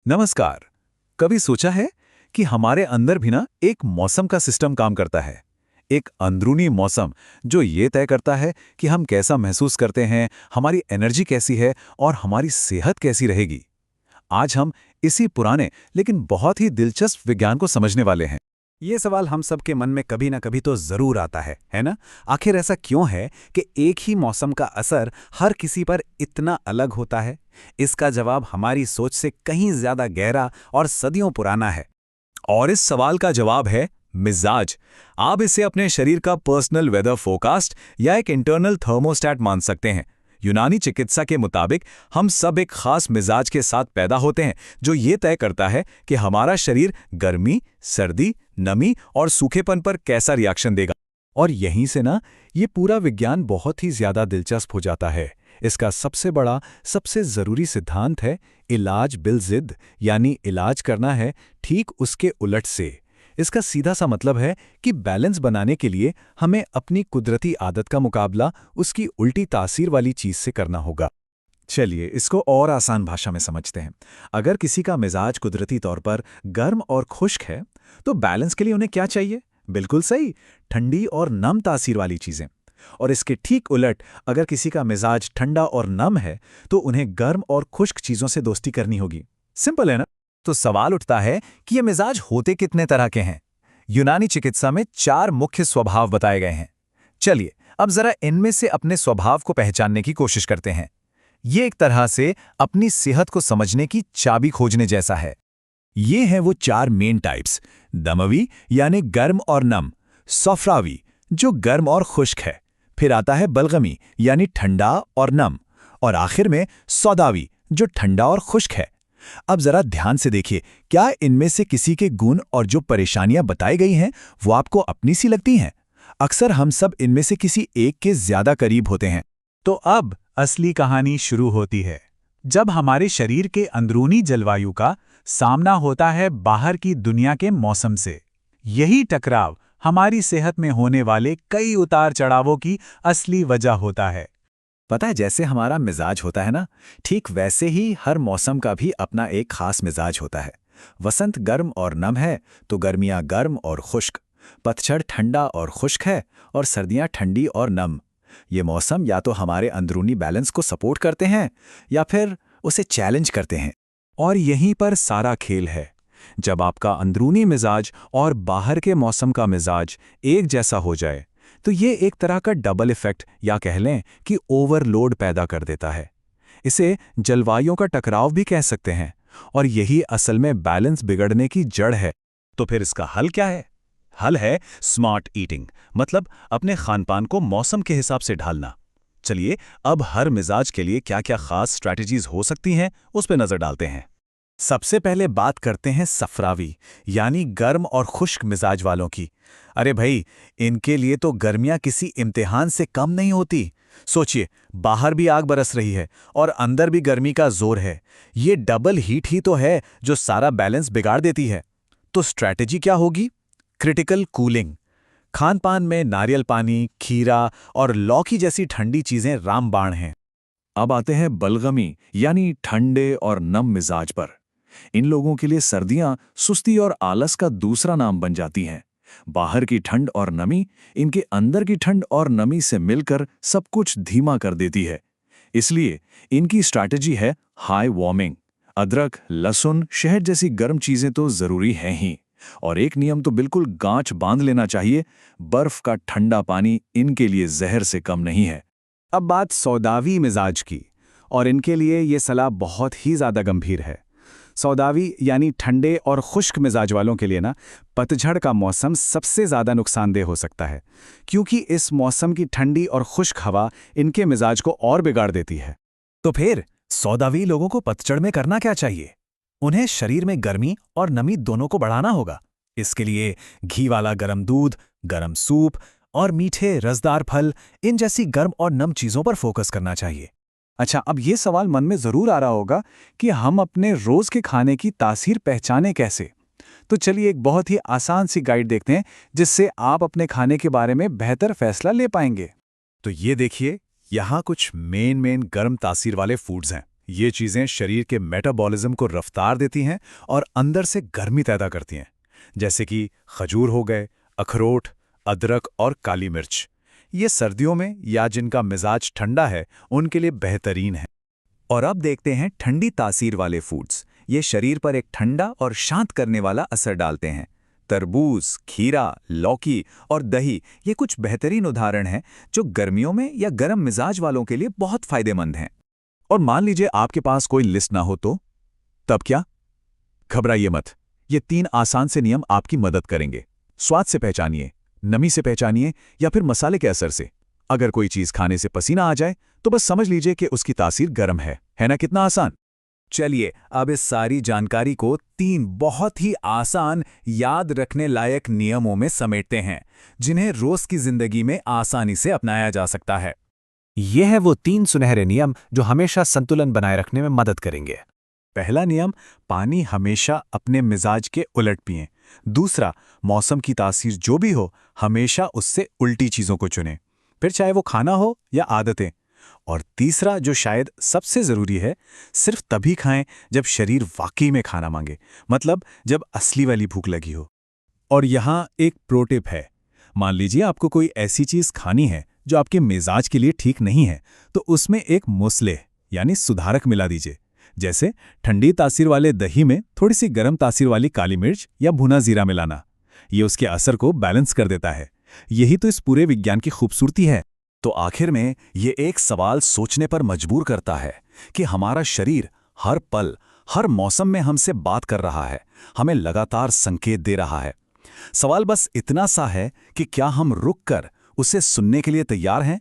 नमस्कार। कभी सोचा है कि हमारे अंदर भी ना एक मौसम का सिस्टम काम करता है। एक अंदरूनी मौसम जो ये तय करता है कि हम कैसा महसूस करते हैं, हमारी एनर्जी कैसी है और हमारी सेहत कैसी रहेगी। आज हम इसी पुराने लेकिन बहुत ही दिलचस्प विज्ञान को समझने वाले हैं। ये सवाल हम सबके मन में कभी ना कभी तो जरूर आता है ना? आखिर ऐसा क्यों है कि एक ही मौसम का असर हर किसी पर इतना अलग होता है? इसका जवाब हमारी सोच से कहीं ज्यादा गहरा और सदियों पुराना है। और इस सवाल का जवाब है मिजाज। आप इसे अपने शरीर का पर्सनल वेदर फोरकास्ट या एक इंटरनल थर्मोस्टैट मान सकते हैं। यूनानी चिकित्सा के मुताबिक हम सब एक खास मिजाज के साथ पैदा होते हैं जो ये तय करता है कि हमारा शरीर गर्मी, सर्दी, नमी और सूखेपन पर कैसा रिएक्शन देगा। और यहीं से ना ये पूरा विज्ञान बहुत ही ज्यादा दिलचस्प हो जाता है। इसका सबसे बड़ा, सबसे जरूरी सिद्धांत है इलाज बिल जिद, यानी इलाज करना है ठीक उसके उलट से। इसका सीधा सा मतलब है कि बैलेंस बनाने के लिए हमें अपनी कुदरती आदत का मुकाबला उसकी उल्टी तासीर वाली चीज से करना होगा। चलिए इसको और आसान भाषा में समझते हैं। अगर किसी का मिजाज कुदरती तौर पर गर्म और खुश्क है, तो बैलेंस के लिए उन्हें क्या चाहिए? बिल्कुल सही, ठंडी और नम तासीर वाली चीजें। और इसके ठीक उलट, अगर किसी का मिजाज ठंडा और नम है, तो उन्हें गर्म और खुश्क चीजों से दोस्ती करनी होगी। सिंपल है ना? तो सवाल उठता है कि ये मिजाज होते कितने तरह के हैं। यूनानी चिकित्सा में 4 मुख्य स्वभाव बताए गए हैं। चलिए अब जरा इनमें से अपने स्वभाव को पहचानने की कोशिश करते हैं। ये एक तरह से अपनी सेहत को समझने की चाबी खोजने जैसा है। ये हैं वो 4 मेन टाइप्स। दमवी यानी गर्म और नम, सौफ्रावी जो गर्म और खुश्क है, फिर आता है बलगमी यानी ठंडा और नम, और आखिर में सौदावी जो ठंडा और खुश्क है। अब जरा ध्यान से देखिए, क्या इनमें से किसी के गुण और जो परेशानियां बताई गई हैं वो आपको अपनी सी लगती हैं? अक्सर हम सब इनमें से किसी एक के ज्यादा करीब होते हैं। तो अब असली कहानी शुरू होती है, जब हमारे शरीर के अंदरूनी जलवायु का सामना होता है बाहर की दुनिया के मौसम से। यही टकराव हमारी सेहत में होने वाले कई उतार चढ़ावों की असली वजह होता है। पता है, जैसे हमारा मिजाज होता है ना, ठीक वैसे ही हर मौसम का भी अपना एक खास मिजाज होता है। वसंत गर्म और नम है तो गर्मियां गर्म और खुश्क, पतझड़ ठंडा और खुश्क है और सर्दियां ठंडी और नम। ये मौसम या तो हमारे अंदरूनी बैलेंस को सपोर्ट करते हैं या फिर उसे चैलेंज करते हैं। और यहीं पर सारा खेल है। जब आपका अंदरूनी मिजाज और बाहर के मौसम का मिजाज एक जैसा हो जाए, तो ये एक तरह का डबल इफेक्ट या कह लें कि ओवरलोड पैदा कर देता है। इसे जलवायु का टकराव भी कह सकते हैं, और यही असल में बैलेंस बिगड़ने की जड़ है। तो फिर इसका हल क्या है? हल है स्मार्ट ईटिंग, मतलब अपने खानपान को मौसम के हिसाब से ढालना। चलिए अब हर मिजाज के लिए क्या क्या खास स्ट्रैटेजीज हो सकती हैं उस पर नजर डालते हैं। सबसे पहले बात करते हैं सफरावी यानी गर्म और खुश्क मिजाज वालों की। अरे भाई, इनके लिए तो गर्मियां किसी इम्तिहान से कम नहीं होती। सोचिए, बाहर भी आग बरस रही है और अंदर भी गर्मी का जोर है। ये डबल हीट ही तो है जो सारा बैलेंस बिगाड़ देती है। तो स्ट्रैटेजी क्या होगी? Critical cooling. खानपान में नारियल पानी, खीरा और लौकी जैसी ठंडी चीजें रामबाण हैं। अब आते हैं बलगमी यानी ठंडे और नम मिजाज पर। इन लोगों के लिए सर्दियां सुस्ती और आलस का दूसरा नाम बन जाती हैं। बाहर की ठंड और नमी इनके अंदर की ठंड और नमी से मिलकर सब कुछ धीमा कर देती है। इसलिए इनकी स्ट्रैटेजी है हाई वार्मिंग। अदरक, लहसुन, शहद जैसी गर्म चीजें तो जरूरी हैं ही, और एक नियम तो बिल्कुल गांठ बांध लेना चाहिए, बर्फ का ठंडा पानी इनके लिए जहर से कम नहीं है। अब बात सौदावी मिजाज की, और इनके लिए ये सलाह बहुत ही ज़्यादा गंभीर है। सौदावी यानी ठंडे और खुश्क मिजाज वालों के लिए ना, पतझड़ का मौसम सबसे ज़्यादा नुकसानदेह हो सकता है, क्योंकि इस मौसम की ठंडी और खुश्क हवा इनके मिजाज को और बिगाड़ देती है। तो फिर सौदावी लोगों को पतझड़ में करना क्या चाहिए? उन्हें शरीर में गर्मी और नमी दोनों को बढ़ाना होगा। इसके लिए घी वाला गर्म दूध, गर्म सूप और मीठे रसदार फल, इन जैसी गर्म और नम चीज़ों पर फोकस करना चाहिए। अच्छा, अब ये सवाल मन में ज़रूर आ रहा होगा कि हम अपने रोज़ के खाने की तासीर पहचानें कैसे? तो चलिए एक बहुत ही आसान सी गाइड देखते हैं, जिससे आप अपने खाने के बारे में बेहतर फैसला ले पाएंगे। तो ये देखिए, यहाँ कुछ मेन गर्म तासीर वाले फूड्स हैं, ये चीज़ें शरीर के मेटाबॉलिज्म को रफ्तार देती हैं और अंदर से गर्मी पैदा करती हैं, जैसे कि खजूर हो गए, अखरोट, अदरक और काली मिर्च। ये सर्दियों में या जिनका मिजाज ठंडा है उनके लिए बेहतरीन है। और अब देखते हैं ठंडी तासीर वाले फूड्स। ये शरीर पर एक ठंडा और शांत करने वाला असर डालते हैं। तरबूज, खीरा, लौकी और दही ये कुछ बेहतरीन उदाहरण हैं जो गर्मियों में या गर्म मिजाज वालों के लिए बहुत फायदेमंद हैं। और मान लीजिए आपके पास कोई लिस्ट ना हो तो तब क्या? घबराइए मत, ये 3 आसान से नियम आपकी मदद करेंगे। स्वाद से पहचानिए, नमी से पहचानिए या फिर मसाले के असर से। अगर कोई चीज़ खाने से पसीना आ जाए तो बस समझ लीजिए कि उसकी तासीर गर्म है ना? कितना आसान। चलिए अब इस सारी जानकारी को 3 बहुत ही आसान, याद रखने लायक नियमों में समेटते हैं, जिन्हें रोज की जिंदगी में आसानी से अपनाया जा सकता है। ये है वो 3 सुनहरे नियम जो हमेशा संतुलन बनाए रखने में मदद करेंगे। पहला नियम, पानी हमेशा अपने मिजाज के उलट पिएं। दूसरा, मौसम की तासीर जो भी हो हमेशा उससे उल्टी चीज़ों को चुनें, फिर चाहे वो खाना हो या आदतें। और तीसरा, जो शायद सबसे ज़रूरी है, सिर्फ तभी खाएं जब शरीर वाकई में खाना मांगे, मतलब जब असली वाली भूख लगी हो। और यहाँ एक प्रो टिप है। मान लीजिए आपको कोई ऐसी चीज़ खानी है जो आपके मिजाज के लिए ठीक नहीं है, तो उसमें एक मुस्लेह यानी सुधारक मिला दीजिए। जैसे ठंडी तासीर वाले दही में थोड़ी सी गर्म तासीर वाली काली मिर्च या भुना जीरा मिलाना। ये उसके असर को बैलेंस कर देता है। यही तो इस पूरे विज्ञान की खूबसूरती है। तो आखिर में ये एक सवाल सोचने पर मजबूर करता है कि हमारा शरीर हर पल, हर मौसम में हमसे बात कर रहा है, हमें लगातार संकेत दे रहा है। सवाल बस इतना सा है कि क्या हम रुक कर उसे सुनने के लिए तैयार हैं,